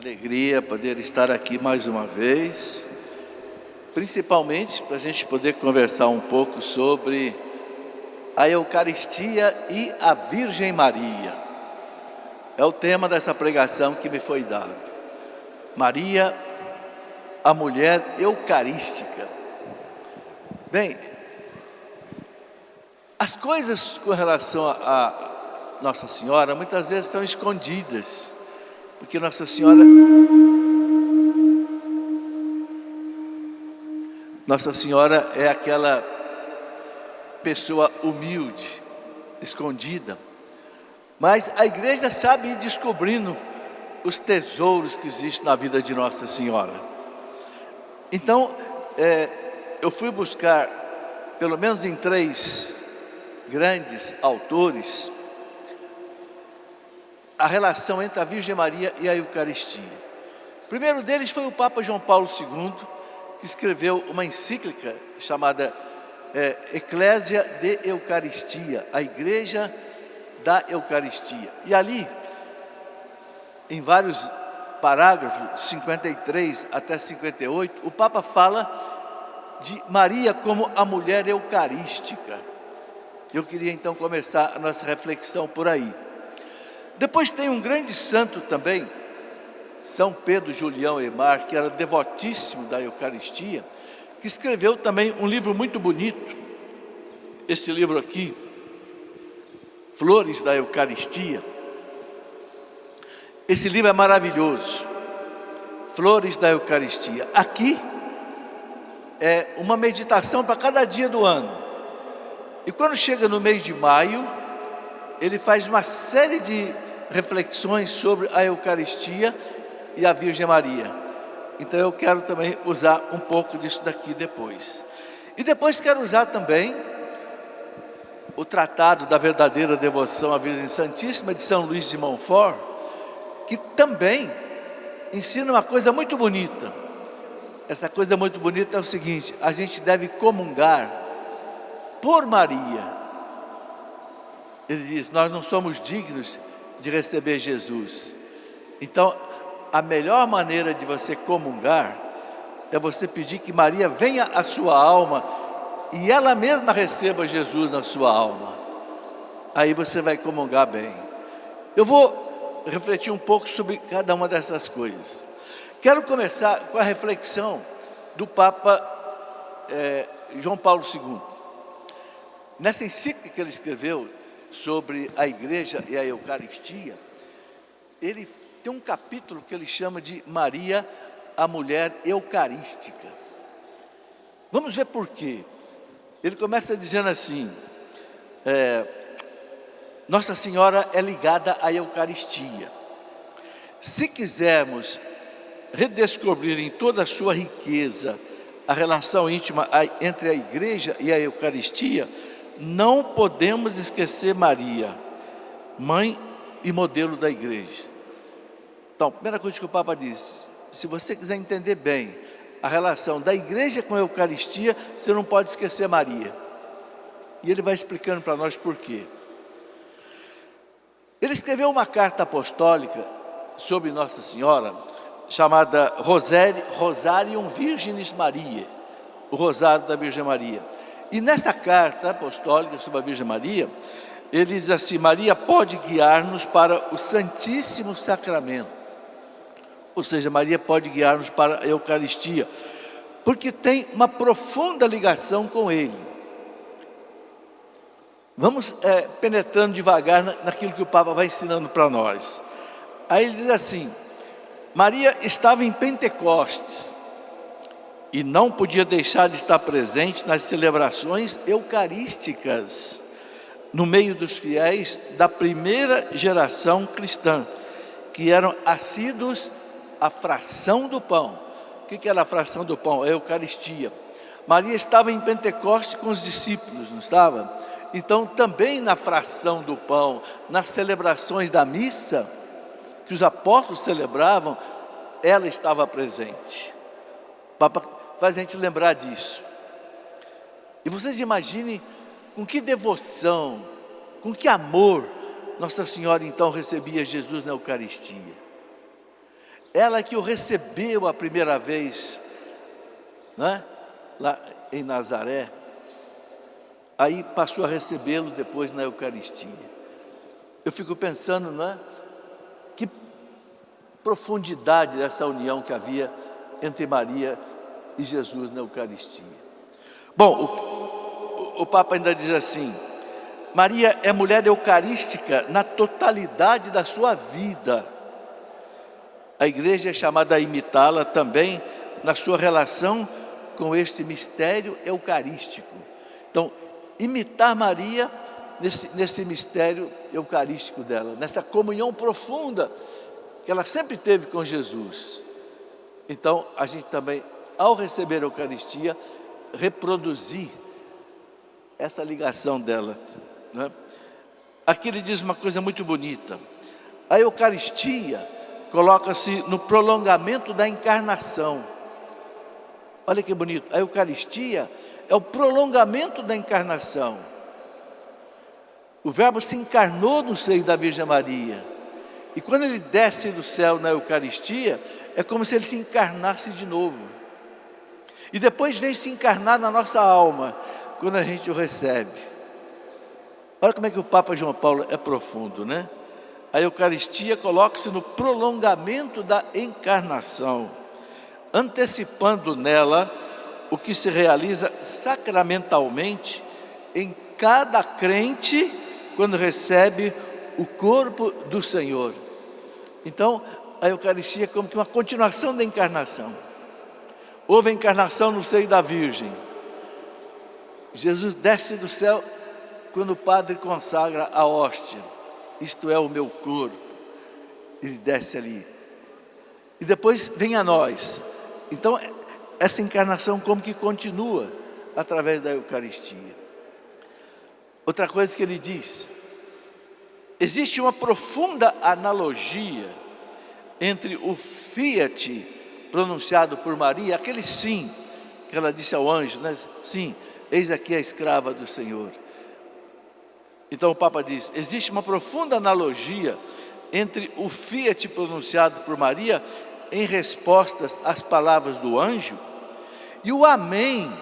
Alegria poder estar aqui mais uma vez, principalmente para a gente poder conversar um pouco sobre a Eucaristia e a Virgem Maria. É o tema dessa pregação que me foi dado. Maria, a mulher eucarística. Bem, as coisas com relação a Nossa Senhora muitas vezes são escondidas, porque Nossa Senhora é aquela pessoa humilde, escondida, mas a igreja sabe ir descobrindo os tesouros que existem na vida de Nossa Senhora. Então, eu fui buscar, pelo menos em 3 grandes autores, a relação entre a Virgem Maria e a Eucaristia. O primeiro deles foi o Papa João Paulo II, que escreveu uma encíclica chamada Ecclesia de Eucaristia, a Igreja da Eucaristia. E ali, em vários parágrafos, 53 até 58, o Papa fala de Maria como a mulher eucarística. Eu queria então começar a nossa reflexão por aí. Depois tem um grande santo também, São Pedro Julião Aymar, que era devotíssimo da Eucaristia, que escreveu também um livro muito bonito. Esse livro aqui, Flores da Eucaristia. Esse livro é maravilhoso, Flores da Eucaristia. Aqui é uma meditação para cada dia do ano. E quando chega no mês de maio, ele faz uma série de reflexões sobre a Eucaristia e a Virgem Maria. Então eu quero também usar um pouco disso daqui depois. E depois quero usar também o Tratado da Verdadeira Devoção à Virgem Santíssima de São Luís de Montfort, que também ensina uma coisa muito bonita. Essa coisa muito bonita é o seguinte: a gente deve comungar por Maria. Ele diz: nós não somos dignos de receber Jesus. Então, a melhor maneira de você comungar é você pedir que Maria venha à sua alma e ela mesma receba Jesus na sua alma. Aí você vai comungar bem. Eu vou refletir um pouco sobre cada uma dessas coisas. Quero começar com a reflexão do Papa João Paulo II. Nessa encíclica que ele escreveu sobre a igreja e a Eucaristia, ele tem um capítulo que ele chama de Maria, a mulher eucarística. Vamos ver por quê. Ele começa dizendo assim: Nossa Senhora é ligada à Eucaristia. Se quisermos redescobrir em toda a sua riqueza a relação íntima entre a igreja e a Eucaristia, não podemos esquecer Maria, mãe e modelo da igreja. Então, a primeira coisa que o Papa diz: se você quiser entender bem a relação da igreja com a Eucaristia, você não pode esquecer Maria. E ele vai explicando para nós por quê. Ele escreveu uma carta apostólica sobre Nossa Senhora, chamada Rosarium Virginis Mariae, o Rosário da Virgem Maria. E nessa carta apostólica sobre a Virgem Maria, ele diz assim: Maria pode guiar-nos para o Santíssimo Sacramento. Ou seja, Maria pode guiar-nos para a Eucaristia, porque tem uma profunda ligação com Ele. Vamos penetrando devagar naquilo que o Papa vai ensinando para nós. Aí ele diz assim: Maria estava em Pentecostes e não podia deixar de estar presente nas celebrações eucarísticas, no meio dos fiéis da primeira geração cristã, que eram assíduos à fração do pão. O que era a fração do pão? A Eucaristia. Maria estava em Pentecostes com os discípulos, não estava? Então também na fração do pão, nas celebrações da missa, que os apóstolos celebravam, ela estava presente. O Papa faz a gente lembrar disso. E vocês imaginem com que devoção, com que amor Nossa Senhora então recebia Jesus na Eucaristia. ela que o recebeu a primeira vez, né? Lá em Nazaré, aí passou a recebê-lo depois na Eucaristia. Eu fico pensando, né? Que profundidade dessa união que havia entre Maria e Jesus na Eucaristia. Bom, o Papa ainda diz assim: Maria é mulher eucarística na totalidade da sua vida. A igreja é chamada a imitá-la também na sua relação com este mistério eucarístico. Então, imitar Maria nesse mistério eucarístico dela, nessa comunhão profunda que ela sempre teve com Jesus. Então, a gente também, ao receber a Eucaristia, reproduzir essa ligação dela, né? Aqui ele diz uma coisa muito bonita: a Eucaristia coloca-se no prolongamento da encarnação. Olha que bonito, a Eucaristia é o prolongamento da encarnação. O Verbo se encarnou no seio da Virgem Maria, e quando ele desce do céu na Eucaristia, é como se ele se encarnasse de novo, e depois vem se encarnar na nossa alma, quando a gente o recebe. Olha como é que o Papa João Paulo é profundo, né? A Eucaristia coloca-se no prolongamento da encarnação, antecipando nela o que se realiza sacramentalmente em cada crente quando recebe o corpo do Senhor. Então, a Eucaristia é como que uma continuação da encarnação. Houve a encarnação no seio da Virgem. Jesus desce do céu quando o padre consagra a hóstia. Isto é o meu corpo. Ele desce ali. E depois vem a nós. Então, essa encarnação como que continua através da Eucaristia. Outra coisa que ele diz: existe uma profunda analogia entre o fiat pronunciado por Maria, aquele sim que ela disse ao anjo, né? Sim, eis aqui a escrava do Senhor. Então o Papa diz: existe uma profunda analogia entre o fiat pronunciado por Maria em respostas às palavras do anjo e o amém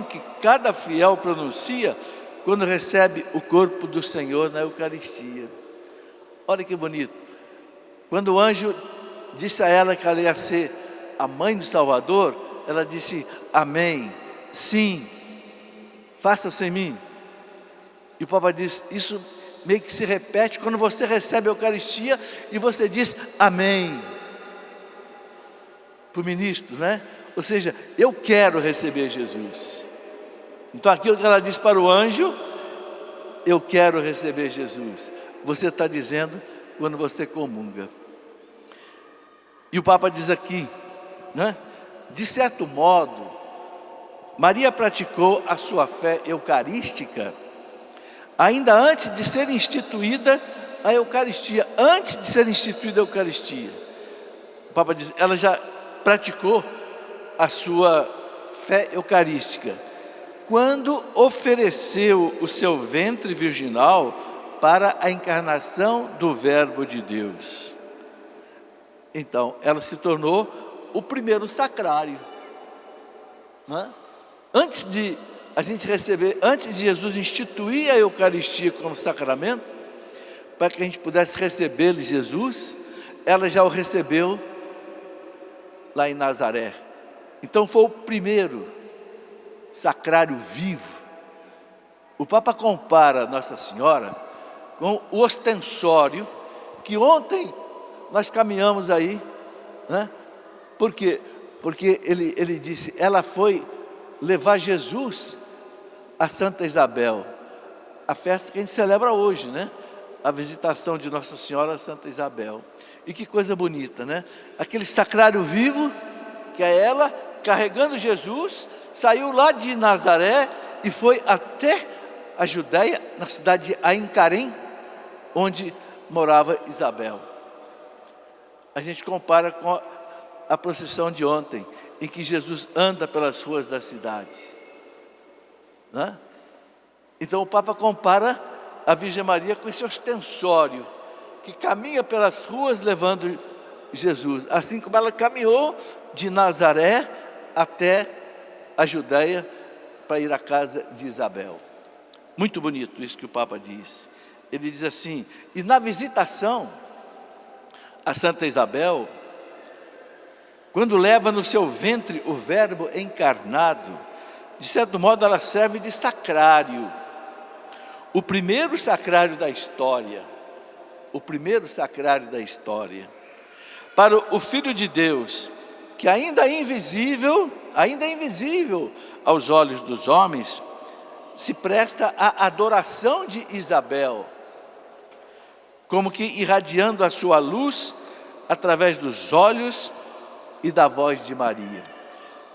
que cada fiel pronuncia quando recebe o corpo do Senhor na Eucaristia. Olha que bonito. Quando o anjo disse a ela que ela ia ser a mãe do Salvador, ela disse: amém, sim, faça-se em mim. E o Papa diz: isso meio que se repete quando você recebe a Eucaristia e você diz amém para o ministro, né? Ou seja, eu quero receber Jesus. Então aquilo que ela diz para o anjo, eu quero receber Jesus, você está dizendo quando você comunga. E o Papa diz aqui, né? De certo modo, Maria praticou a sua fé eucarística ainda antes de ser instituída a Eucaristia. Antes de ser instituída a Eucaristia, o Papa diz, ela já praticou a sua fé eucarística quando ofereceu o seu ventre virginal para a encarnação do Verbo de Deus. Então, ela se tornou o primeiro sacrário, né? Antes de a gente receber, antes de Jesus instituir a Eucaristia como sacramento, para que a gente pudesse receber Jesus, ela já o recebeu lá em Nazaré. Então foi o primeiro sacrário vivo. O Papa compara Nossa Senhora com o ostensório que ontem nós caminhamos aí, né? Por quê? Porque ele disse, ela foi levar Jesus a Santa Isabel, a festa que a gente celebra hoje, né? A visitação de Nossa Senhora a Santa Isabel. E que coisa bonita, né? Aquele sacrário vivo, que é ela carregando Jesus, saiu lá de Nazaré e foi até a Judéia, na cidade de Aim-Carém, onde morava Isabel. A gente compara com a procissão de ontem, em que Jesus anda pelas ruas da cidade, né? Então o Papa compara a Virgem Maria com esse ostensório, que caminha pelas ruas levando Jesus, assim como ela caminhou de Nazaré até a Judéia para ir à casa de Isabel. Muito bonito isso que o Papa diz. Ele diz assim: e na visitação a Santa Isabel, quando leva no seu ventre o Verbo encarnado, de certo modo ela serve de sacrário, o primeiro sacrário da história, para o Filho de Deus, que ainda é invisível aos olhos dos homens, se presta à adoração de Isabel, como que irradiando a sua luz através dos olhos e da voz de Maria.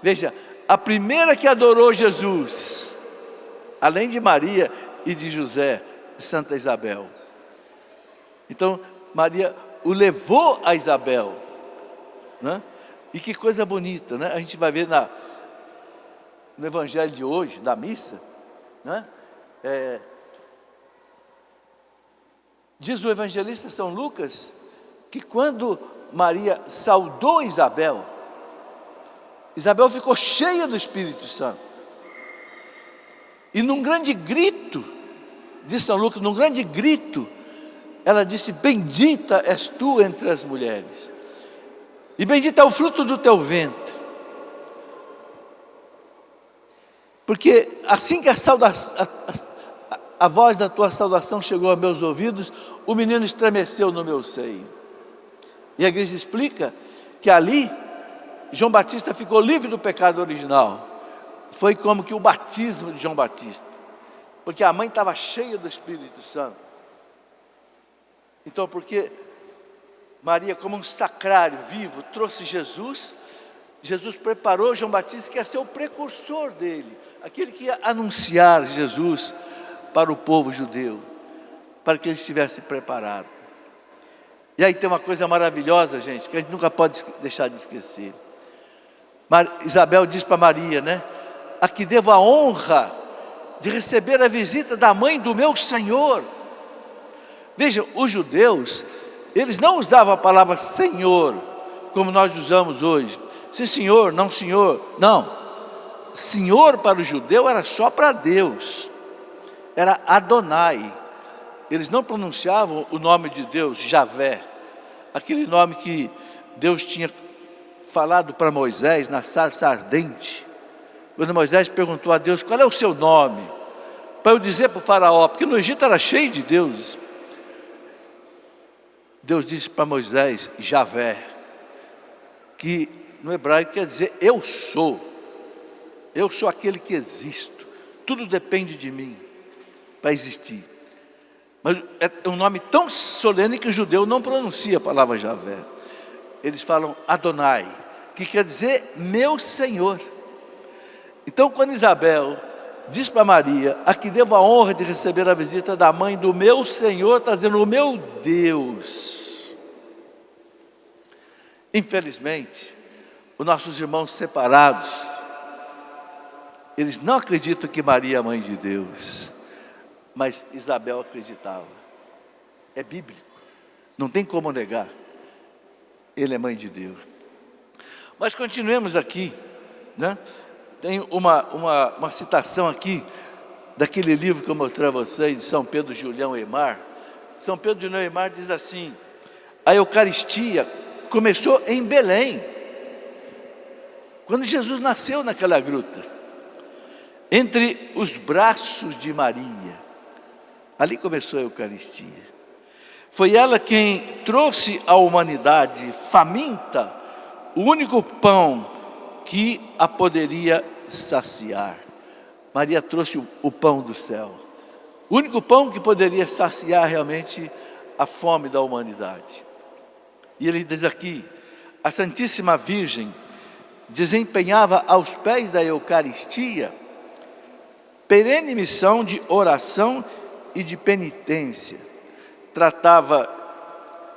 Veja, a primeira que adorou Jesus, além de Maria e de José, Santa Isabel. Então, Maria o levou a Isabel, né? E que coisa bonita, né? A gente vai ver no Evangelho de hoje, da missa, né? Diz o evangelista São Lucas, que quando Maria saudou Isabel, Isabel ficou cheia do Espírito Santo. E num grande grito, diz São Lucas, ela disse: bendita és tu entre as mulheres, e bendito é o fruto do teu ventre. Porque assim que a voz da tua saudação chegou aos meus ouvidos, o menino estremeceu no meu seio. E a igreja explica que ali João Batista ficou livre do pecado original. Foi como que o batismo de João Batista, porque a mãe estava cheia do Espírito Santo. Então, porque Maria, como um sacrário vivo, trouxe Jesus, Jesus preparou João Batista, que ia ser o precursor dele, aquele que ia anunciar Jesus para o povo judeu, para que ele estivesse preparado. E aí tem uma coisa maravilhosa, gente, que a gente nunca pode deixar de esquecer. Isabel diz para Maria, né? A que devo a honra de receber a visita da mãe do meu Senhor. Veja, os judeus, eles não usavam a palavra Senhor, como nós usamos hoje. Sim, senhor, não senhor. Não. Senhor para o judeu era só para Deus. Era Adonai. Eles não pronunciavam o nome de Deus, Javé, aquele nome que Deus tinha falado para Moisés na sarça ardente. Quando Moisés perguntou a Deus: qual é o seu nome? Para eu dizer para o faraó, porque no Egito era cheio de deuses. Deus disse para Moisés, Javé, que no hebraico quer dizer eu sou aquele que existo, tudo depende de mim para existir. Mas é um nome tão solene que o judeu não pronuncia a palavra Javé. Eles falam Adonai, que quer dizer meu Senhor. Então, quando Isabel diz para Maria: a que devo a honra de receber a visita da mãe do meu Senhor, está dizendo o meu Deus. Infelizmente, os nossos irmãos separados, eles não acreditam que Maria é a mãe de Deus, mas Isabel acreditava. É bíblico, não tem como negar. Ele é mãe de Deus. Mas continuemos aqui, né? Tem uma citação aqui daquele livro que eu mostrei a vocês, de São Pedro Julião Eymar. São Pedro Julião Eymar diz assim: a Eucaristia começou em Belém, quando Jesus nasceu naquela gruta, entre os braços de Maria. Ali começou a Eucaristia. Foi ela quem trouxe à humanidade faminta o único pão que a poderia saciar. Maria trouxe o pão do céu, o único pão que poderia saciar realmente a fome da humanidade. E ele diz aqui: a Santíssima Virgem desempenhava aos pés da Eucaristia perene missão de oração e de penitência. Tratava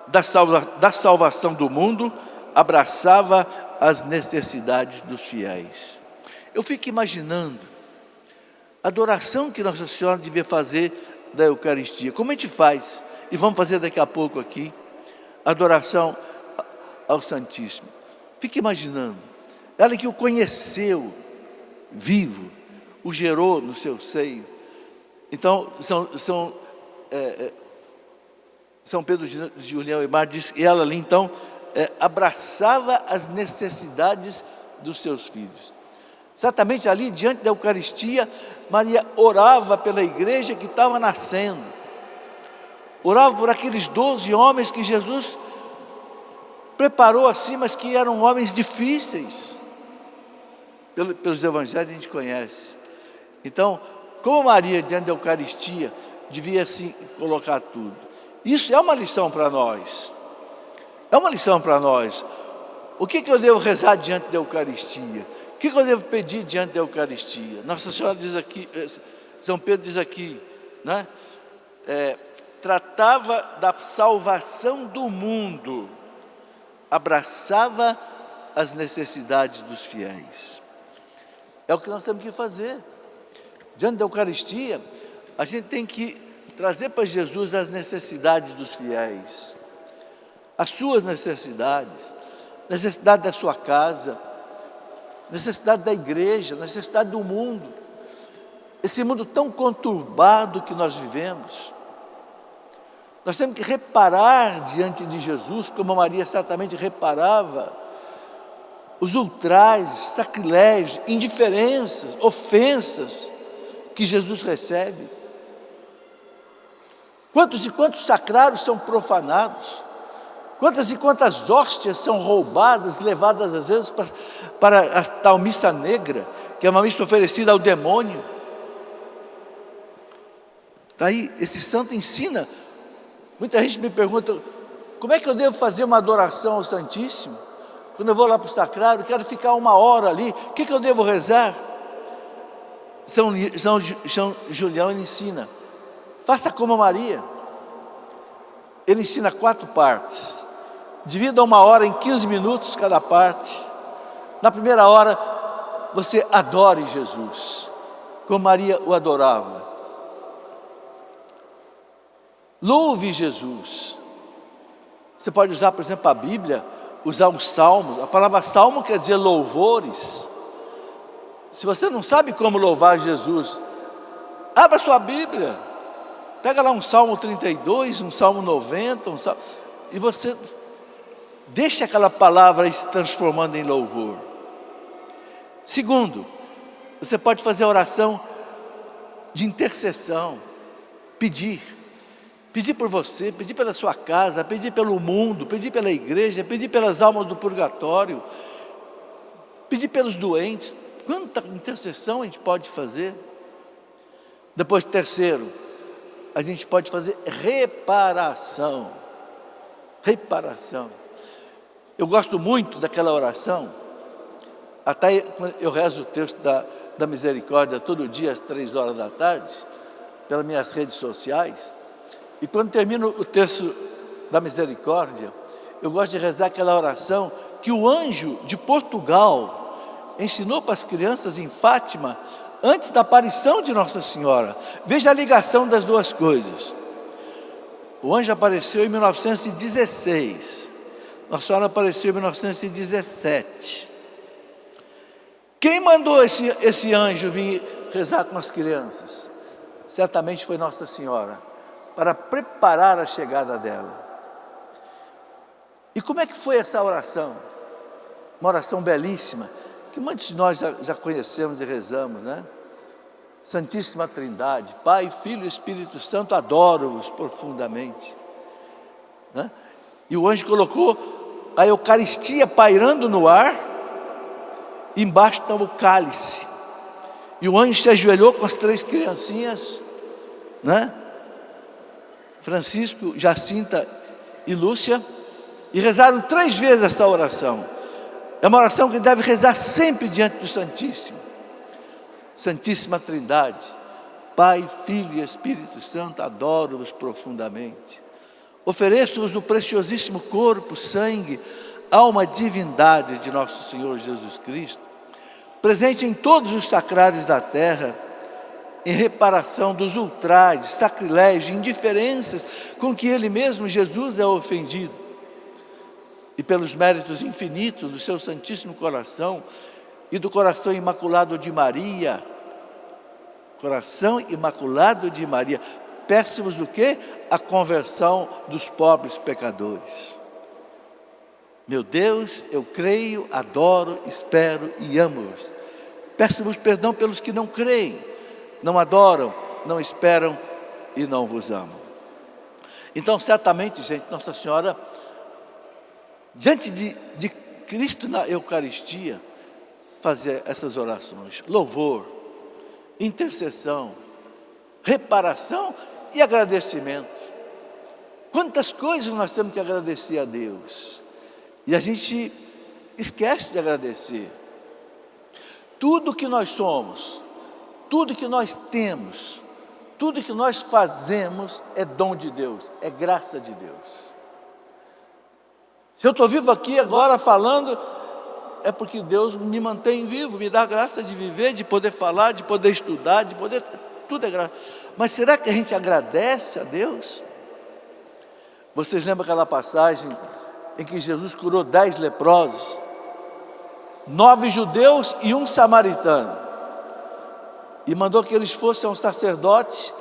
da salvação do mundo, abraçava as necessidades dos fiéis. Eu fico imaginando a adoração que Nossa Senhora devia fazer da Eucaristia. Como a gente faz, e vamos fazer daqui a pouco aqui, adoração ao Santíssimo. Fique imaginando, ela que o conheceu vivo, o gerou no seu seio. Então, São Pedro de Julião e Mar diz que ela ali então abraçava as necessidades dos seus filhos. Exatamente ali, diante da Eucaristia, Maria orava pela igreja que estava nascendo. Orava por aqueles 12 homens que Jesus preparou assim, mas que eram homens difíceis. Pelos evangelhos a gente conhece. Então, como Maria, diante da Eucaristia, devia assim colocar tudo. Isso é uma lição para nós. É uma lição para nós. O que eu devo rezar diante da Eucaristia? O que eu devo pedir diante da Eucaristia? Nossa Senhora diz aqui, São Pedro diz aqui, né? Tratava da salvação do mundo, abraçava as necessidades dos fiéis. É o que nós temos que fazer. Diante da Eucaristia, a gente tem que trazer para Jesus as necessidades dos fiéis, as suas necessidades, necessidade da sua casa, necessidade da igreja, necessidade do mundo, esse mundo tão conturbado que nós vivemos. Nós temos que reparar diante de Jesus, como Maria certamente reparava, os ultrajes, sacrilégios, indiferenças, ofensas que Jesus recebe. Quantos e quantos sacrários são profanados? Quantas e quantas hóstias são roubadas, levadas às vezes para a tal missa negra, que é uma missa oferecida ao demônio. Daí esse santo ensina. Muita gente me pergunta, como é que eu devo fazer uma adoração ao Santíssimo? Quando eu vou lá para o sacrário, quero ficar 1 hora ali, o que eu devo rezar? São Julião ele ensina, faça como Maria. Ele ensina 4 partes. Divida 1 hora em 15 minutos cada parte. Na primeira hora, você adore Jesus, como Maria o adorava. Louve Jesus. Você pode usar, por exemplo, a Bíblia, usar os salmos. A palavra salmo quer dizer louvores. Se você não sabe como louvar Jesus, abra sua Bíblia. Pega lá um Salmo 32, um Salmo 90, e você deixa aquela palavra aí se transformando em louvor. Segundo, você pode fazer a oração de intercessão, pedir por você, pedir pela sua casa, pedir pelo mundo, pedir pela igreja, pedir pelas almas do purgatório, pedir pelos doentes. Quanta intercessão a gente pode fazer? Depois, terceiro, a gente pode fazer reparação. Reparação. Eu gosto muito daquela oração. Até eu rezo o texto da misericórdia todo dia às 3 da tarde, pelas minhas redes sociais. E quando termino o texto da misericórdia, eu gosto de rezar aquela oração que o anjo de Portugal ensinou para as crianças em Fátima, antes da aparição de Nossa Senhora. Veja a ligação das duas coisas. O anjo apareceu em 1916, Nossa Senhora apareceu em 1917. Quem mandou esse anjo vir rezar com as crianças? Certamente foi Nossa Senhora, para preparar a chegada dela. E como é que foi essa oração? Uma oração belíssima, que muitos de nós já conhecemos e rezamos, né? Santíssima Trindade, Pai, Filho e Espírito Santo, adoro-vos profundamente, né? E o anjo colocou a Eucaristia pairando no ar, embaixo estava o cálice, e o anjo se ajoelhou com as 3 criancinhas, né? Francisco, Jacinta e Lúcia, e rezaram 3 vezes essa oração. É uma oração que deve rezar sempre diante do Santíssimo. Santíssima Trindade, Pai, Filho e Espírito Santo, adoro-vos profundamente. Ofereço-vos o preciosíssimo corpo, sangue, alma, divindade de nosso Senhor Jesus Cristo, presente em todos os sacrários da terra, em reparação dos ultrajes, sacrilégios, indiferenças com que Ele mesmo, Jesus, é ofendido. e pelos méritos infinitos do seu Santíssimo Coração e do coração imaculado de Maria, coração imaculado de Maria, peço-vos o quê? A conversão dos pobres pecadores. Meu Deus, eu creio, adoro, espero e amo-vos. Peço-vos perdão pelos que não creem, não adoram, não esperam e não vos amam. Então, certamente, gente, Nossa Senhora, diante de Cristo na Eucaristia, fazer essas orações: louvor, intercessão, reparação e agradecimento. Quantas coisas nós temos que agradecer a Deus, e a gente esquece de agradecer. Tudo que nós somos, tudo que nós temos, tudo que nós fazemos é dom de Deus, é graça de Deus. Se eu estou vivo aqui agora falando, é porque Deus me mantém vivo, me dá a graça de viver, de poder falar, de poder estudar, de poder... Tudo é graça. Mas será que a gente agradece a Deus? Vocês lembram aquela passagem em que Jesus curou 10 leprosos, 9 judeus e 1 samaritano, e mandou que eles fossem a um sacerdote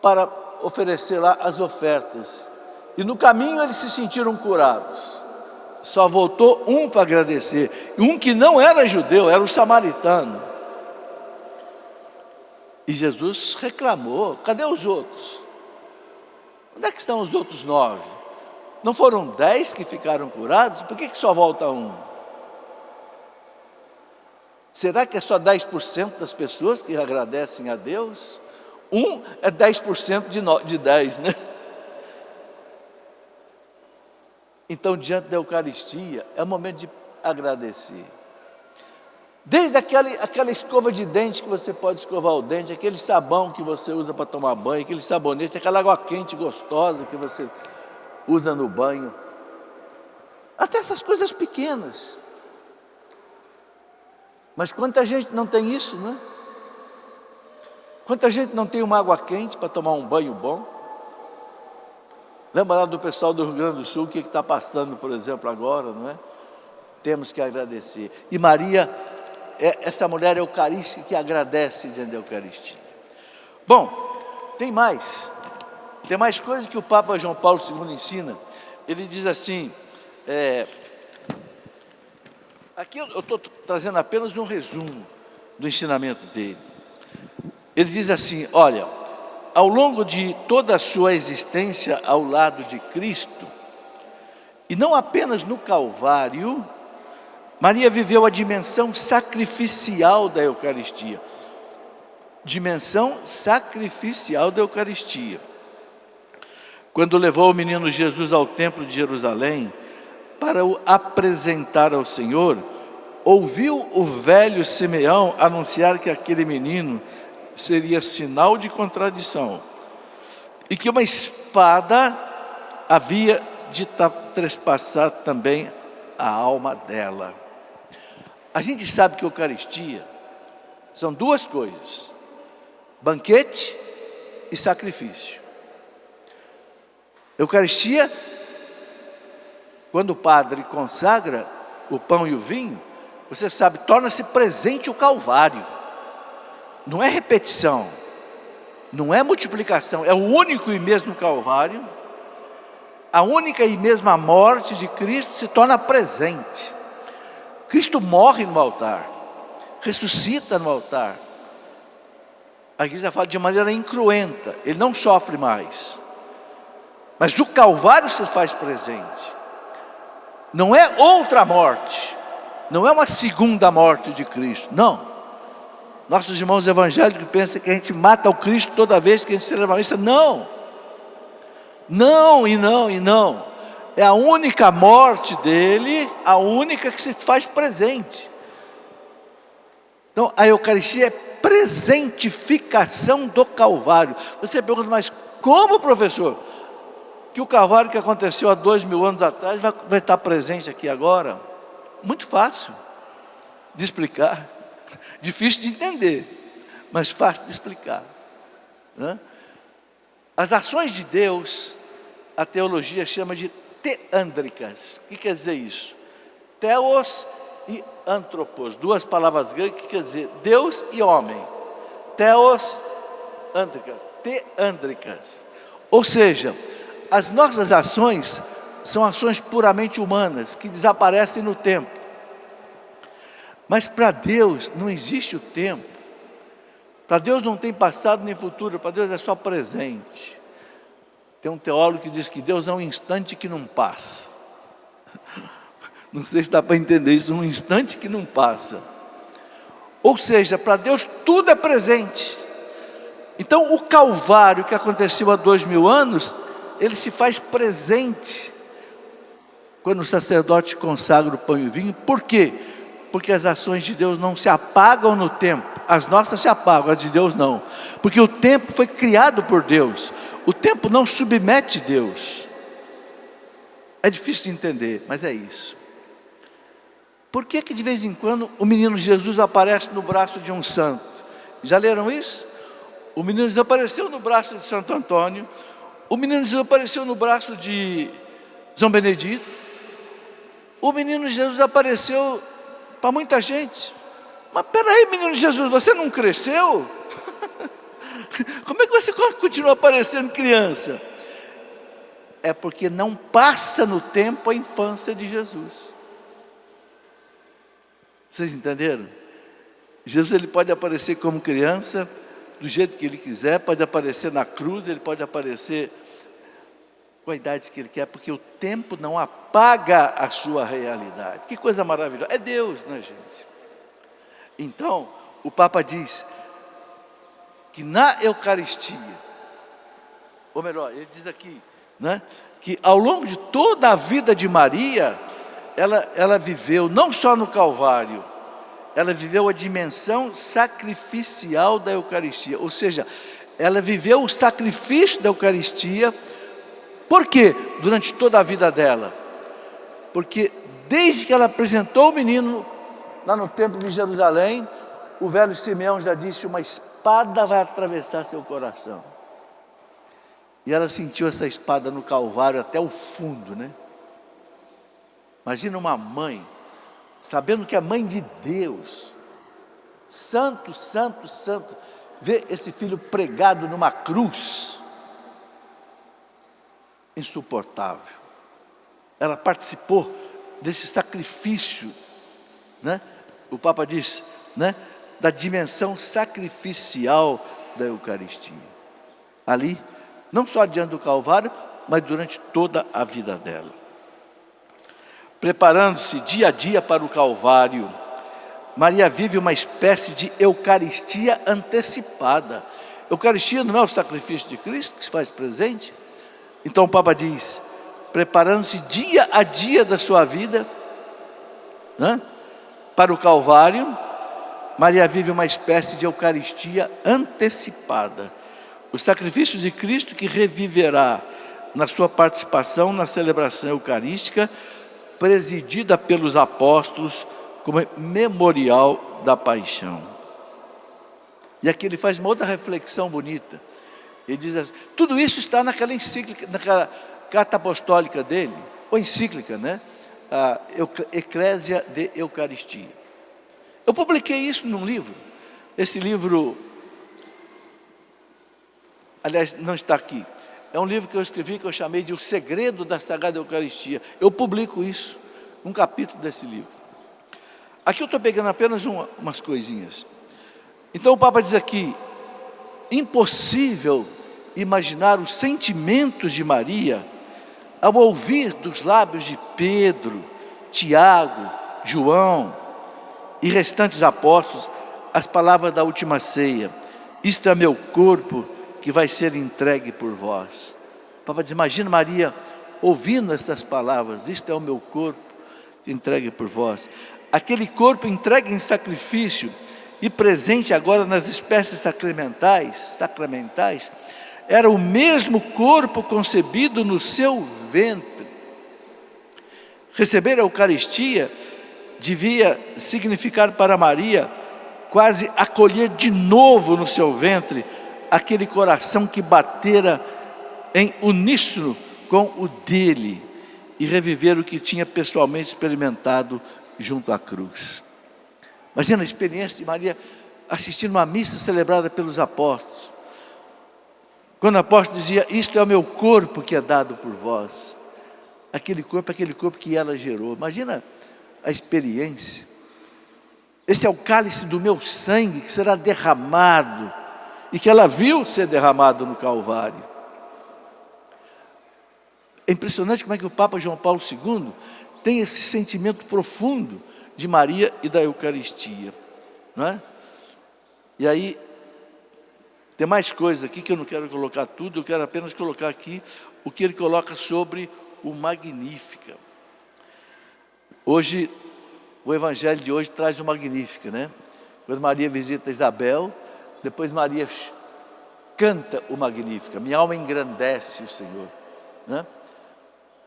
para oferecer lá as ofertas, e no caminho eles se sentiram curados. Só voltou um para agradecer, e um que não era judeu, era o samaritano. E Jesus reclamou: cadê os outros? Onde é que estão os outros 9? Não foram 10 que ficaram curados? Por que só volta um? Será que é só 10% das pessoas que agradecem a Deus? Um é 10% de 10, né? Então, diante da Eucaristia, é o momento de agradecer. Desde aquela escova de dente que você pode escovar o dente, aquele sabão que você usa para tomar banho, aquele sabonete, aquela água quente gostosa que você usa no banho. Até essas coisas pequenas. Mas quanta gente não tem isso, né? Quanta gente não tem uma água quente para tomar um banho bom? Lembra lá do pessoal do Rio Grande do Sul, o que está passando, por exemplo, agora, não é? Temos que agradecer. E Maria é essa mulher eucarística que agradece diante da Eucaristia. Bom, tem mais coisas que o Papa João Paulo II ensina. Ele diz assim, aqui eu estou trazendo apenas um resumo do ensinamento dele. Ele diz assim: olha, ao longo de toda a sua existência ao lado de Cristo, e não apenas no Calvário, Maria viveu a dimensão sacrificial da Eucaristia. Dimensão sacrificial da Eucaristia. Quando levou o menino Jesus ao templo de Jerusalém para o apresentar ao Senhor, ouviu o velho Simeão anunciar que aquele menino seria sinal de contradição e que uma espada havia de trespassar também a alma dela. A gente sabe que a Eucaristia são duas coisas: banquete e sacrifício. Eucaristia, quando o padre consagra o pão e o vinho, você sabe, torna-se presente o Calvário. Não é repetição, não é multiplicação, é o único e mesmo Calvário. A única e mesma morte de Cristo se torna presente. Cristo morre no altar, ressuscita no altar. A igreja fala de maneira incruenta, ele não sofre mais. Mas o Calvário se faz presente. Não é outra morte, não é uma segunda morte de Cristo, não. Nossos irmãos evangélicos pensam que a gente mata o Cristo toda vez que a gente celebra a missa. Não, não e não e não. É a única morte dele, a única que se faz presente. Então a Eucaristia é presentificação do Calvário. Você pergunta, mas como, professor? Que o Calvário que aconteceu há 2000 anos atrás vai estar presente aqui agora? Muito fácil de explicar, difícil de entender, mas fácil de explicar, né? As ações de Deus, a teologia chama de teândricas. O que quer dizer isso? Theos e antropos, duas palavras gregas que quer dizer Deus e homem. Theos, ândricas, teândricas. Ou seja, as nossas ações são ações puramente humanas, que desaparecem no tempo. Mas para Deus não existe o tempo. Para Deus não tem passado nem futuro, para Deus é só presente. Tem um teólogo que diz que Deus é um instante que não passa. Não sei se dá para entender isso, um instante que não passa. Ou seja, para Deus tudo é presente. Então o Calvário que aconteceu há 2000 anos, ele se faz presente quando o sacerdote consagra o pão e o vinho. Por quê? Porque as ações de Deus não se apagam no tempo. As nossas se apagam, as de Deus não. Porque o tempo foi criado por Deus. O tempo não submete Deus. É difícil de entender, mas é isso. Por que de vez em quando o menino Jesus aparece no braço de um santo? Já leram isso? O menino Jesus apareceu no braço de Santo Antônio. O menino Jesus apareceu no braço de São Benedito. O menino Jesus apareceu para muita gente. Mas peraí, menino Jesus, você não cresceu? Como é que você continua aparecendo criança? É porque não passa no tempo a infância de Jesus. Vocês entenderam? Jesus ele pode aparecer como criança, do jeito que ele quiser, pode aparecer na cruz, ele pode aparecer com a idade que ele quer, porque o tempo não apaga a sua realidade. Que coisa maravilhosa, é Deus, né, gente? Então, o Papa diz que na Eucaristia, ou melhor, ele diz aqui, né, que ao longo de toda a vida de Maria, ela viveu, não só no Calvário, ela viveu a dimensão sacrificial da Eucaristia, ou seja, ela viveu o sacrifício da Eucaristia. Por quê? Durante toda a vida dela. Porque desde que ela apresentou o menino lá no templo de Jerusalém, o velho Simeão já disse: uma espada vai atravessar seu coração. E ela sentiu essa espada no Calvário até o fundo, né? Imagina uma mãe, sabendo que é mãe de Deus, santo, santo, santo, ver esse filho pregado numa cruz, insuportável. Ela participou desse sacrifício, né? O Papa diz, né, da dimensão sacrificial da Eucaristia. Ali, não só diante do Calvário, mas durante toda a vida dela. Preparando-se dia a dia para o Calvário, Maria vive uma espécie de Eucaristia antecipada. Eucaristia não é o sacrifício de Cristo que se faz presente? Então o Papa diz, preparando-se dia a dia da sua vida, né, para o Calvário, Maria vive uma espécie de Eucaristia antecipada. O sacrifício de Cristo que reviverá na sua participação na celebração eucarística, presidida pelos apóstolos como memorial da paixão. E aqui ele faz uma outra reflexão bonita. Ele diz assim, tudo isso está naquela encíclica, naquela carta apostólica dele, ou encíclica, né? A Eclésia de Eucaristia. Eu publiquei isso num livro. Esse livro, aliás, não está aqui. É um livro que eu escrevi, que eu chamei de O Segredo da Sagrada Eucaristia. Eu publico isso, um capítulo desse livro. Aqui eu estou pegando apenas umas coisinhas. Então o Papa diz aqui, impossível imaginar os sentimentos de Maria ao ouvir dos lábios de Pedro, Tiago, João e restantes apóstolos as palavras da última ceia. Isto é meu corpo que vai ser entregue por vós. O Papa diz, imagina Maria ouvindo essas palavras, isto é o meu corpo entregue por vós. Aquele corpo entregue em sacrifício e presente agora nas espécies sacramentais, era o mesmo corpo concebido no seu ventre. Receber a Eucaristia devia significar para Maria quase acolher de novo no seu ventre aquele coração que batera em uníssono com o dele e reviver o que tinha pessoalmente experimentado junto à cruz. Imagina a experiência de Maria assistindo uma missa celebrada pelos apóstolos. Quando o apóstolo dizia, isto é o meu corpo que é dado por vós. Aquele corpo que ela gerou. Imagina a experiência. Esse é o cálice do meu sangue que será derramado. E que ela viu ser derramado no Calvário. É impressionante como é que o Papa João Paulo II tem esse sentimento profundo de Maria e da Eucaristia. Não é? E aí, tem mais coisas aqui que eu não quero colocar tudo, eu quero apenas colocar aqui o que ele coloca sobre o Magnífica. Hoje, o Evangelho de hoje traz o Magnífica, né? Quando Maria visita Isabel, depois Maria canta o Magnífica. Minha alma engrandece o Senhor, né?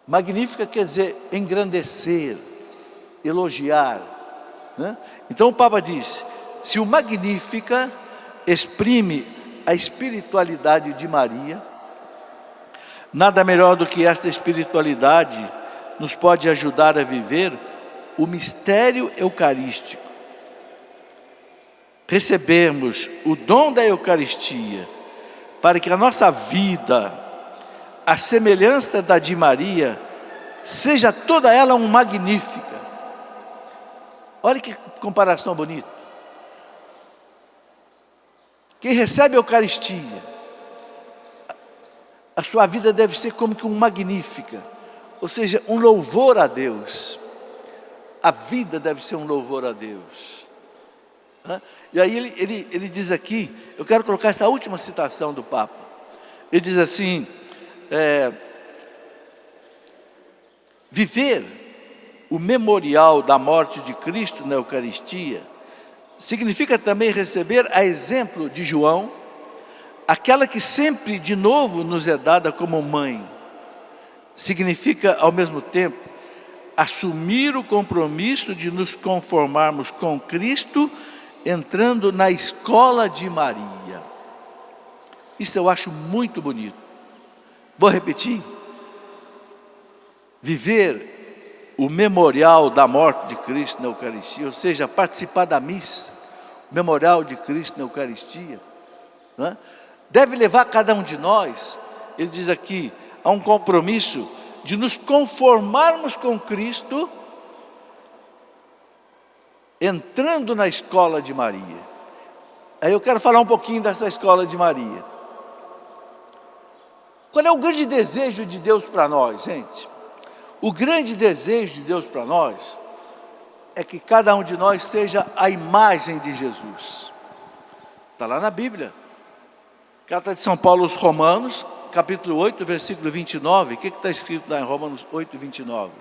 Magnífica quer dizer engrandecer, elogiar, né? Então o Papa diz, se o Magnífica exprime a espiritualidade de Maria, nada melhor do que esta espiritualidade nos pode ajudar a viver o mistério eucarístico. Recebemos o dom da Eucaristia para que a nossa vida, a semelhança da de Maria, seja toda ela um Magnífica. Olha que comparação bonita. Quem recebe a Eucaristia, a sua vida deve ser como que um Magnífica, ou seja, um louvor a Deus. A vida deve ser um louvor a Deus. E aí ele diz aqui, eu quero colocar essa última citação do Papa. Ele diz assim, viver o memorial da morte de Cristo na Eucaristia significa também receber a exemplo de João, aquela que sempre de novo nos é dada como mãe. Significa ao mesmo tempo assumir o compromisso de nos conformarmos com Cristo, entrando na escola de Maria. Isso eu acho muito bonito. Vou repetir. Viver o memorial da morte de Cristo na Eucaristia, ou seja, participar da missa, o memorial de Cristo na Eucaristia, né? Deve levar cada um de nós, ele diz aqui, a um compromisso de nos conformarmos com Cristo, entrando na escola de Maria. Aí eu quero falar um pouquinho dessa escola de Maria. Qual é o grande desejo de Deus para nós, gente? O grande desejo de Deus para nós é que cada um de nós seja a imagem de Jesus. Está lá na Bíblia. Carta de São Paulo aos Romanos, capítulo 8, versículo 29. O que está escrito lá em Romanos 8, 29?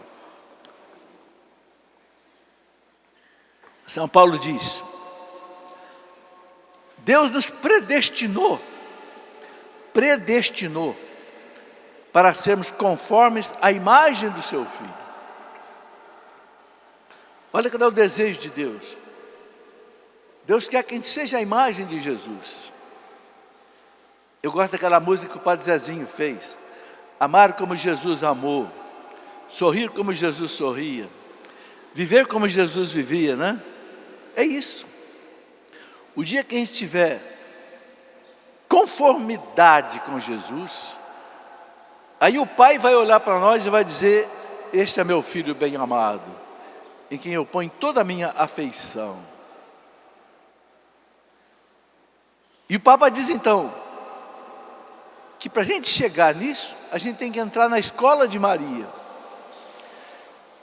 São Paulo diz, Deus nos predestinou para sermos conformes à imagem do seu Filho. Olha qual é o desejo de Deus. Deus quer que a gente seja a imagem de Jesus. Eu gosto daquela música que o Padre Zezinho fez. Amar como Jesus amou, sorrir como Jesus sorria, viver como Jesus vivia, né? É isso. O dia que a gente tiver conformidade com Jesus, aí o Pai vai olhar para nós e vai dizer, este é meu filho bem amado, em quem eu ponho toda a minha afeição. E o Papa diz então, que para a gente chegar nisso, a gente tem que entrar na escola de Maria.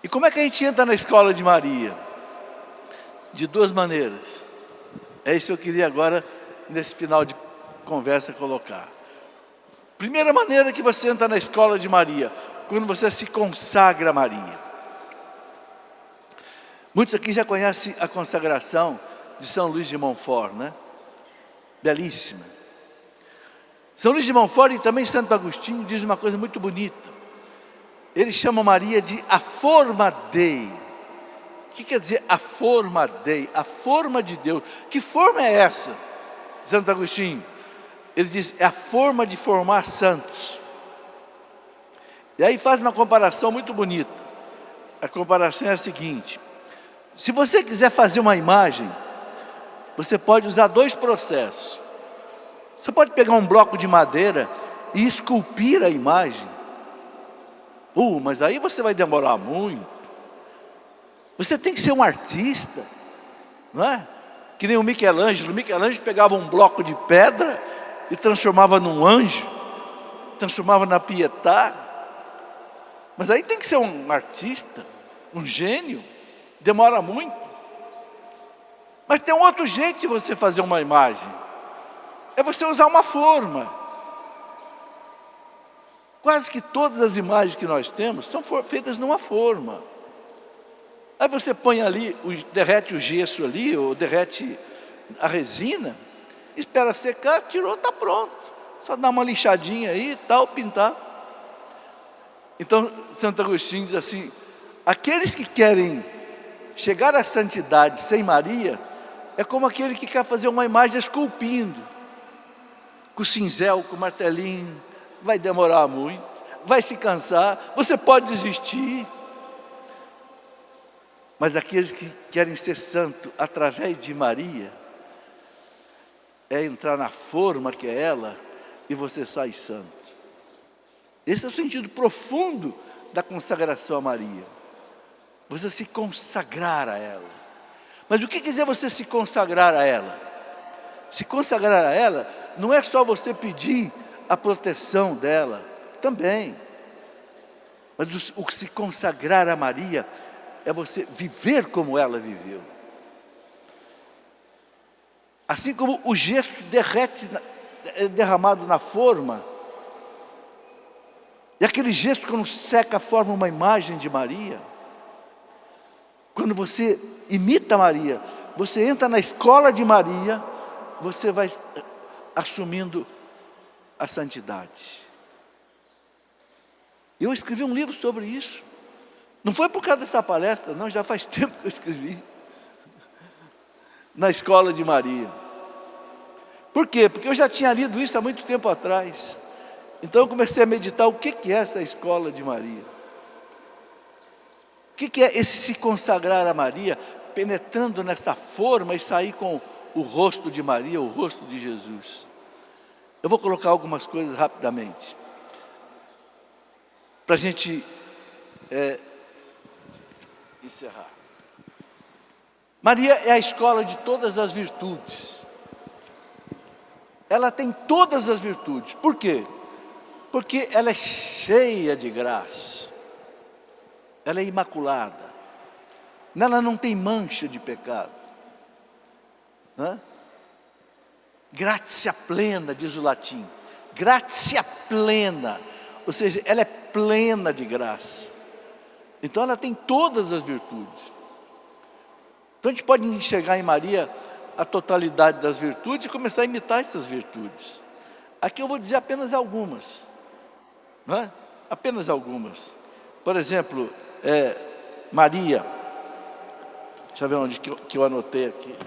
E como é que a gente entra na escola de Maria? De duas maneiras. É isso que eu queria agora, nesse final de conversa, colocar. Primeira maneira que você entra na escola de Maria, quando você se consagra a Maria. Muitos aqui já conhecem a consagração de São Luís de Montfort, né? Belíssima. São Luís de Montfort e também Santo Agostinho diz uma coisa muito bonita. Eles chamam Maria de a forma Dei. O que quer dizer a forma Dei? A forma de Deus. Que forma é essa? Santo Agostinho. Ele diz, é a forma de formar santos. E aí faz uma comparação muito bonita. A comparação é a seguinte: se você quiser fazer uma imagem, você pode usar dois processos. Você pode pegar um bloco de madeira e esculpir a imagem. Mas aí você vai demorar muito. Você tem que ser um artista, não é? Que nem o Michelangelo. O Michelangelo pegava um bloco de pedra e transformava num anjo, transformava na Pietà. Mas aí tem que ser um artista, um gênio. Demora muito. Mas tem um outro jeito de você fazer uma imagem. É você usar uma forma. Quase que todas as imagens que nós temos são feitas numa forma. Aí você põe ali, derrete o gesso ali, ou derrete a resina, espera secar, tirou, está pronto. Só dá uma lixadinha aí e tal, pintar. Então, Santo Agostinho diz assim: aqueles que querem chegar à santidade sem Maria, é como aquele que quer fazer uma imagem esculpindo, com o cinzel, com o martelinho. Vai demorar muito, vai se cansar, você pode desistir. Mas aqueles que querem ser santos através de Maria, é entrar na forma que é ela, e você sai santo. Esse é o sentido profundo da consagração a Maria. Você se consagrar a ela. Mas o que quer dizer você se consagrar a ela? Se consagrar a ela não é só você pedir a proteção dela, também. Mas o se consagrar a Maria é você viver como ela viveu. Assim como o gesso derrete, é derramado na forma, e aquele gesso quando seca forma uma imagem de Maria. Quando você imita Maria, você entra na escola de Maria, você vai assumindo a santidade. Eu escrevi um livro sobre isso. Não foi por causa dessa palestra, não, já faz tempo que eu escrevi. Na escola de Maria. Por quê? Porque eu já tinha lido isso há muito tempo atrás. Então eu comecei a meditar o que é essa escola de Maria. O que é esse se consagrar a Maria, penetrando nessa forma e sair com o rosto de Maria, o rosto de Jesus. Eu vou colocar algumas coisas rapidamente, para a gente encerrar. Maria é a escola de todas as virtudes. Ela tem todas as virtudes. Por quê? Porque ela é cheia de graça. Ela é imaculada. Nela não tem mancha de pecado. Gratia plena, diz o latim. Gratia plena. Ou seja, ela é plena de graça. Então ela tem todas as virtudes. Então a gente pode enxergar em Maria a totalidade das virtudes e começar a imitar essas virtudes. Aqui eu vou dizer apenas algumas. Apenas algumas. Por exemplo, Maria. Deixa eu ver onde que eu anotei aqui.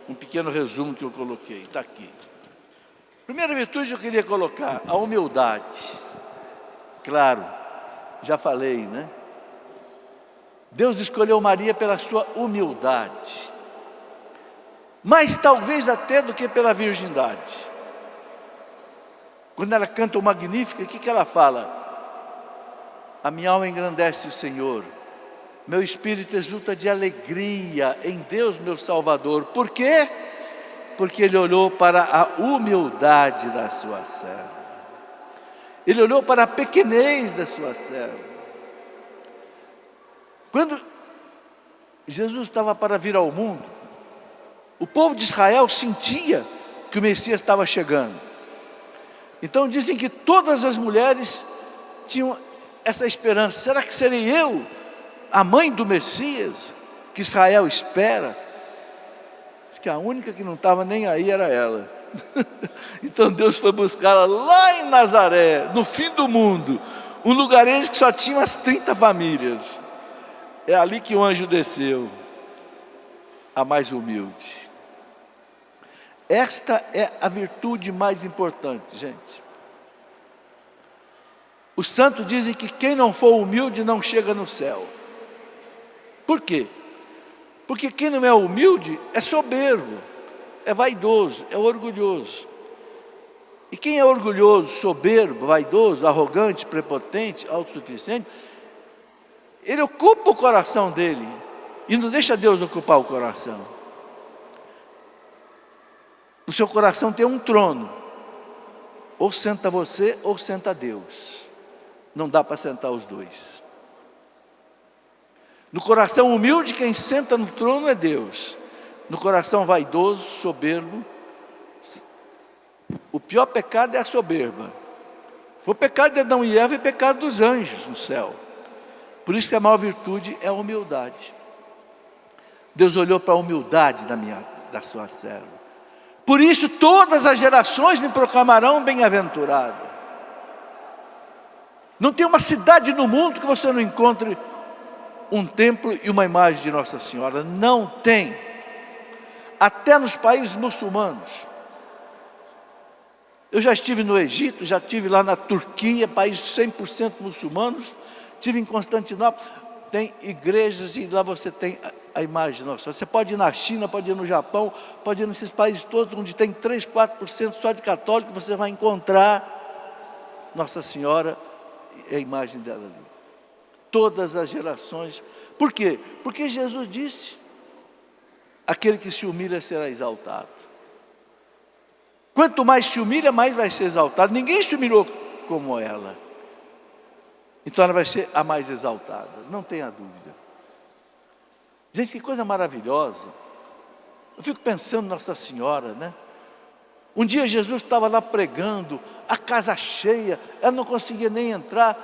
Um pequeno resumo que eu coloquei. Está aqui. Primeira virtude que eu queria colocar, a humildade. Claro, já falei, né? Deus escolheu Maria pela sua humildade. Mais talvez até do que pela virgindade. Quando ela canta o Magnífica, o que ela fala? A minha alma engrandece o Senhor. Meu espírito exulta de alegria em Deus meu Salvador. Por quê? Porque Ele olhou para a humildade da sua serva. Ele olhou para a pequenez da sua serva. Quando Jesus estava para vir ao mundo, o povo de Israel sentia que o Messias estava chegando. Então dizem que todas as mulheres tinham essa esperança. Será que serei eu, a mãe do Messias, que Israel espera? Diz que a única que não estava nem aí era ela. Então Deus foi buscá-la lá em Nazaré, no fim do mundo, um lugarejo que só tinha umas 30 famílias. É ali que o anjo desceu, a mais humilde. Esta é a virtude mais importante, gente. Os santos dizem que quem não for humilde não chega no céu. Por quê? Porque quem não é humilde é soberbo, é vaidoso, é orgulhoso. E quem é orgulhoso, soberbo, vaidoso, arrogante, prepotente, autossuficiente, ele ocupa o coração dele e não deixa Deus ocupar o coração. No seu coração tem um trono. Ou senta você ou senta Deus. Não dá para sentar os dois. No coração humilde, quem senta no trono é Deus. No coração vaidoso, soberbo, o pior pecado é a soberba. Foi o pecado de Adão e Eva e o pecado dos anjos no céu. Por isso que a maior virtude é a humildade. Deus olhou para a humildade da sua serva. Por isso todas as gerações me proclamarão bem-aventurado. Não tem uma cidade no mundo que você não encontre um templo e uma imagem de Nossa Senhora. Não tem. Até nos países muçulmanos. Eu já estive no Egito, já estive lá na Turquia, país 100% muçulmanos. Estive em Constantinopla, tem igrejas e lá você tem a imagem de Nossa Senhora. Você pode ir na China, pode ir no Japão, pode ir nesses países todos onde tem 3, 4% só de católicos, você vai encontrar Nossa Senhora e a imagem dela ali. Todas as gerações. Por quê? Porque Jesus disse, aquele que se humilha será exaltado. Quanto mais se humilha, mais vai ser exaltado. Ninguém se humilhou como ela. Então ela vai ser a mais exaltada, não tenha dúvida. Gente, que coisa maravilhosa. Eu fico pensando Nossa Senhora, né? Um dia Jesus estava lá pregando, a casa cheia, ela não conseguia nem entrar.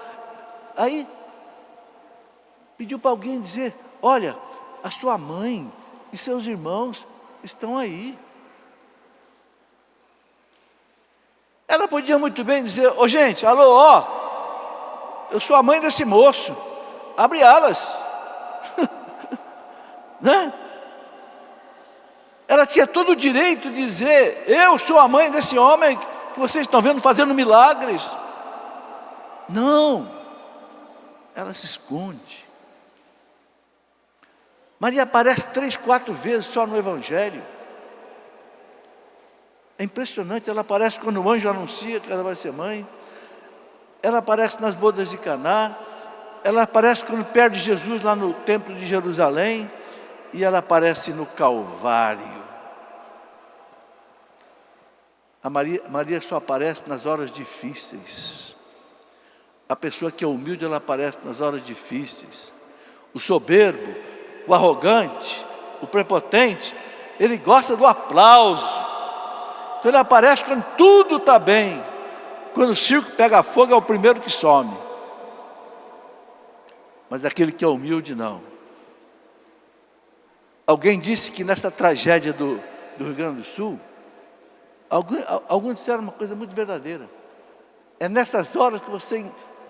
Aí pediu para alguém dizer, olha, a sua mãe e seus irmãos estão aí. Ela podia muito bem dizer, ô gente, alô, ó, eu sou a mãe desse moço, abre alas. Né? Ela tinha todo o direito de dizer, eu sou a mãe desse homem que vocês estão vendo fazendo milagres. Não, ela se esconde. Maria aparece 3, 4 vezes só no Evangelho. É impressionante, ela aparece quando o anjo anuncia que ela vai ser mãe. Ela aparece nas bodas de Caná. Ela aparece quando perde Jesus lá no templo de Jerusalém. E ela aparece no Calvário. Maria só aparece nas horas difíceis. A pessoa que é humilde, ela aparece nas horas difíceis. O soberbo, o arrogante, o prepotente, ele gosta do aplauso. Então ele aparece quando tudo está bem. Quando o circo pega fogo, é o primeiro que some. Mas aquele que é humilde, não. Alguém disse que nessa tragédia do Rio Grande do Sul, alguns disseram uma coisa muito verdadeira. É nessas horas que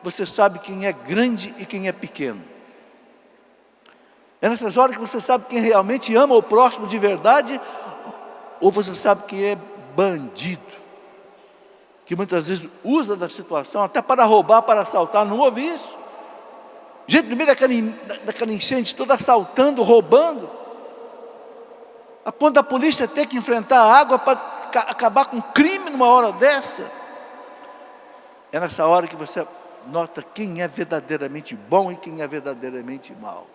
você sabe quem é grande e quem é pequeno. É nessas horas que você sabe quem realmente ama o próximo de verdade, ou você sabe quem é bandido, que muitas vezes usa da situação até para roubar, para assaltar. Não houve isso? Gente no meio daquela enchente toda assaltando, roubando, a ponto da polícia ter que enfrentar a água para acabar com crime numa hora dessa. É nessa hora que você nota quem é verdadeiramente bom e quem é verdadeiramente mau.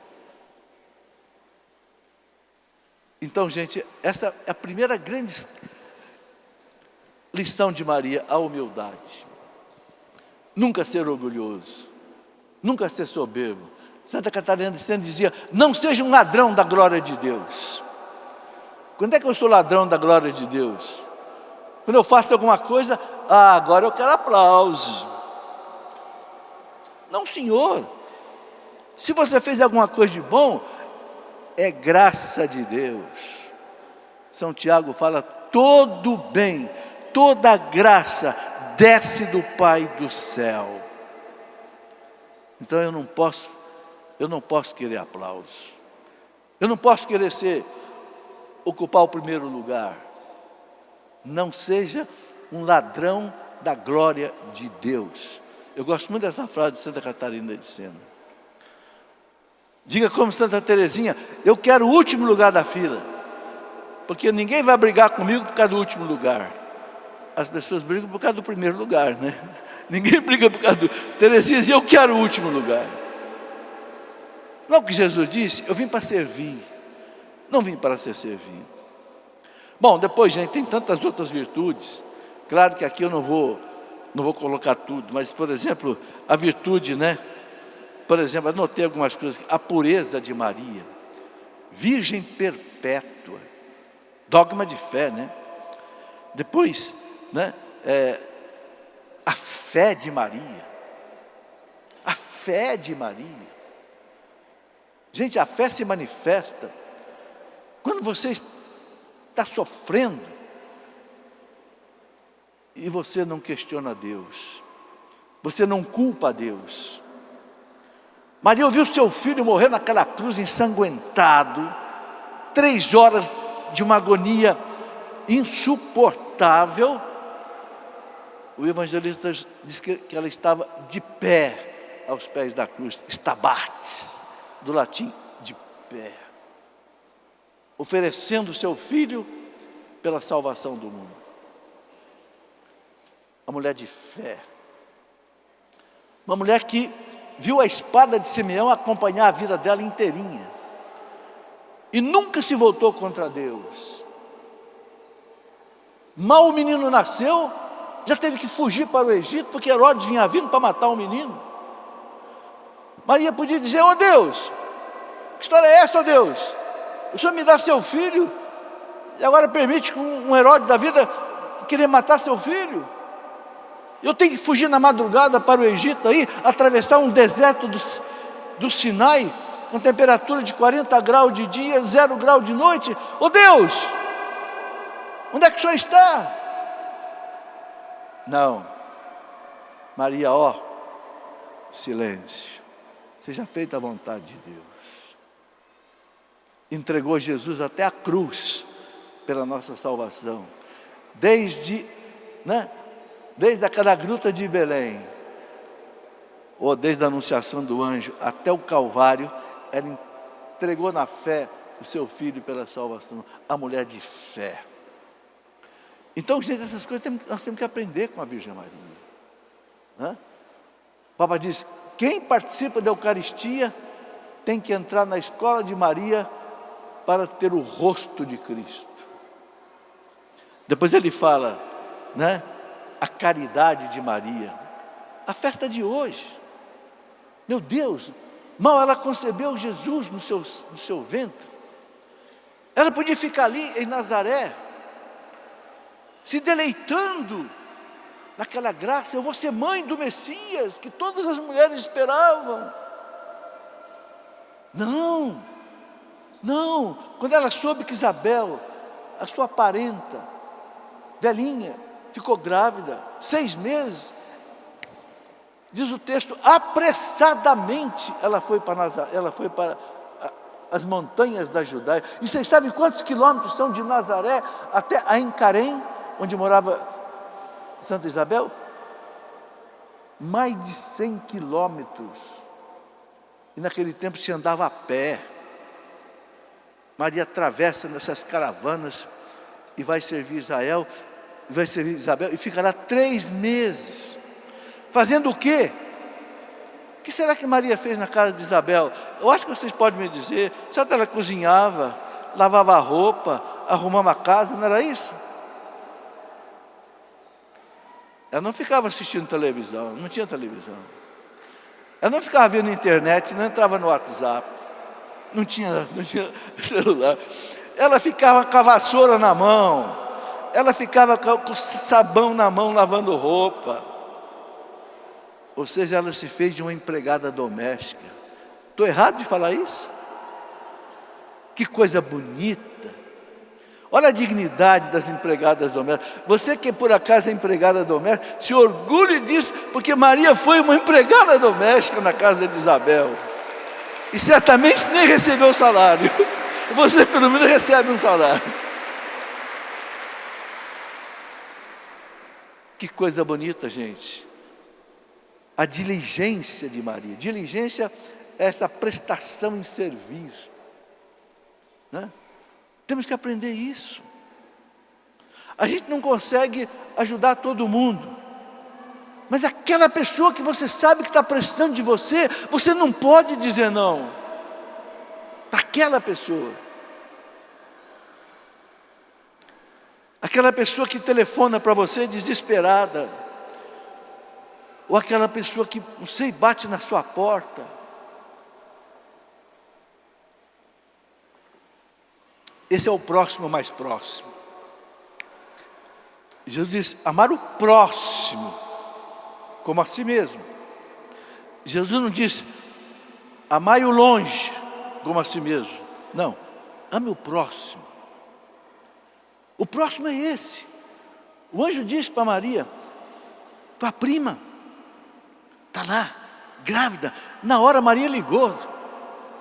Então, gente, essa é a primeira grande lição de Maria, a humildade. Nunca ser orgulhoso, nunca ser soberbo. Santa Catarina de Sena dizia, não seja um ladrão da glória de Deus. Quando é que eu sou ladrão da glória de Deus? Quando eu faço alguma coisa, agora eu quero aplauso. Não, senhor. Se você fez alguma coisa de bom, é graça de Deus. São Tiago fala, todo bem, toda graça desce do Pai do céu. Então eu não posso querer aplauso. Eu não posso querer ocupar o primeiro lugar. Não seja um ladrão da glória de Deus. Eu gosto muito dessa frase de Santa Catarina de Sena. Diga como Santa Teresinha: eu quero o último lugar da fila, porque ninguém vai brigar comigo por causa do último lugar. As pessoas brigam por causa do primeiro lugar, né? Ninguém briga por causa do... Teresinha dizia: eu quero o último lugar. Não é o que Jesus disse: eu vim para servir, não vim para ser servido. Bom, depois, gente, tem tantas outras virtudes. Claro que aqui eu não vou colocar tudo, mas, por exemplo, a virtude, né? Por exemplo, anotei algumas coisas. A pureza de Maria, virgem perpétua, dogma de fé, né? Depois, né? A fé de Maria. A fé de Maria. Gente, a fé se manifesta quando você está sofrendo e você não questiona Deus, você não culpa Deus. Maria ouviu seu filho morrer naquela cruz ensanguentado, 3 horas de uma agonia insuportável. O evangelista diz que ela estava de pé aos pés da cruz, stabat, do latim, de pé, oferecendo seu filho pela salvação do mundo. Uma mulher de fé, uma mulher que viu a espada de Simeão acompanhar a vida dela inteirinha, e nunca se voltou contra Deus. Mal o menino nasceu, já teve que fugir para o Egito, porque Herodes vinha vindo para matar o menino. Maria podia dizer: ó Deus, que história é essa, ó Deus? O Senhor me dá seu filho, e agora permite que um Herodes da vida querer matar seu filho? Eu tenho que fugir na madrugada para o Egito, aí, atravessar um deserto do Sinai, com temperatura de 40 graus de dia, 0 grau de noite. Ô Deus, onde é que o Senhor está? Não. Maria, ó, silêncio, seja feita a vontade de Deus. Entregou Jesus até a cruz pela nossa salvação. Desde aquela gruta de Belém, ou desde a anunciação do anjo até o Calvário, ela entregou na fé o seu filho pela salvação. A mulher de fé. Então, gente, essas coisas nós temos que aprender com a Virgem Maria. O Papa diz: quem participa da Eucaristia tem que entrar na escola de Maria para ter o rosto de Cristo. Depois ele fala, né? A caridade de Maria, a festa de hoje. Meu Deus, mal ela concebeu Jesus no seu ventre, ela podia ficar ali em Nazaré, se deleitando naquela graça. Eu vou ser mãe do Messias, que todas as mulheres esperavam. Não, quando ela soube que Isabel, a sua parenta, velhinha, ficou grávida, 6 meses, diz o texto, apressadamente ela foi para as montanhas da Judéia. E vocês sabem quantos quilômetros são de Nazaré até Ain-Carém, onde morava Santa Isabel? Mais de 100 quilômetros. E naquele tempo se andava a pé. Maria atravessa nessas caravanas e vai servir Israel, vai servir Isabel, e ficará 3 meses. Fazendo o quê? O que será que Maria fez na casa de Isabel? Eu acho que vocês podem me dizer. Será que ela cozinhava, lavava a roupa, arrumava a casa? Não era isso? Ela não ficava assistindo televisão, não tinha televisão. Ela não ficava vendo internet, não entrava no WhatsApp, não tinha celular. Ela ficava com a vassoura na mão, ela ficava com o sabão na mão lavando roupa. Ou seja, ela se fez de uma empregada doméstica. Estou errado de falar isso? Que coisa bonita. Olha a dignidade das empregadas domésticas. Você que por acaso é empregada doméstica, se orgulhe disso, porque Maria foi uma empregada doméstica na casa de Isabel. E certamente nem recebeu salário. Você pelo menos recebe um salário. Que coisa bonita, gente. a diligência de Maria. Diligência é essa prestação em servir, né? Temos que aprender isso. A gente não consegue ajudar todo mundo, mas aquela pessoa que você sabe que está precisando de você, você não pode dizer não. Aquela pessoa. Aquela pessoa que telefona para você desesperada. Ou aquela pessoa que, não sei, bate na sua porta. Esse é o próximo mais próximo. Jesus diz, amar o próximo como a si mesmo. Jesus não diz, amai o longe como a si mesmo. Não, ame o próximo. O próximo é esse. O anjo disse para Maria, tua prima está lá, grávida. Na hora Maria ligou,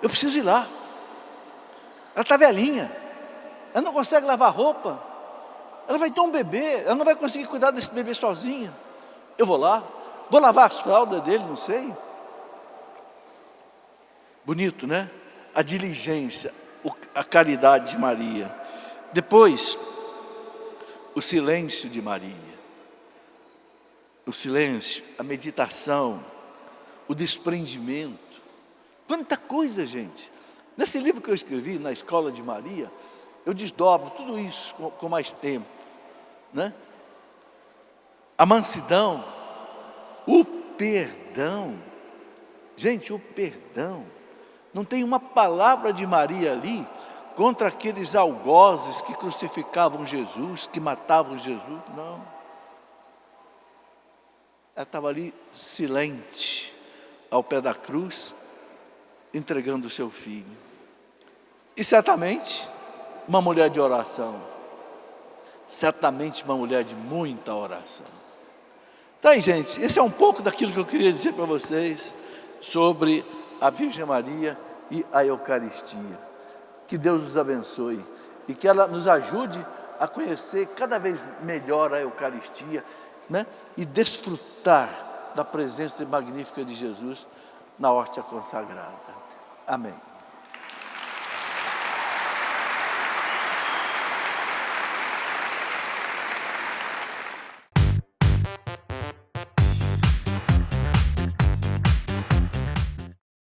eu preciso ir lá. Ela está velhinha, ela não consegue lavar roupa, ela vai ter um bebê, ela não vai conseguir cuidar desse bebê sozinha. Eu vou lá, vou lavar as fraldas dele, não sei. Bonito, né? A diligência, a caridade de Maria. Depois, o silêncio de Maria. O silêncio, a meditação, o desprendimento. Quanta coisa, gente. Nesse livro que eu escrevi, Na Escola de Maria, eu desdobro tudo isso com mais tempo, né? A mansidão, o perdão. Gente, o perdão. Não tem uma palavra de Maria ali contra aqueles algozes que crucificavam Jesus, que matavam Jesus, não. Ela estava ali silente, ao pé da cruz, entregando o seu filho. E certamente, uma mulher de oração. Certamente uma mulher de muita oração. Então aí, gente, esse é um pouco daquilo que eu queria dizer para vocês sobre a Virgem Maria e a Eucaristia. Que Deus nos abençoe e que ela nos ajude a conhecer cada vez melhor a Eucaristia, né? E desfrutar da presença magnífica de Jesus na hóstia consagrada. Amém.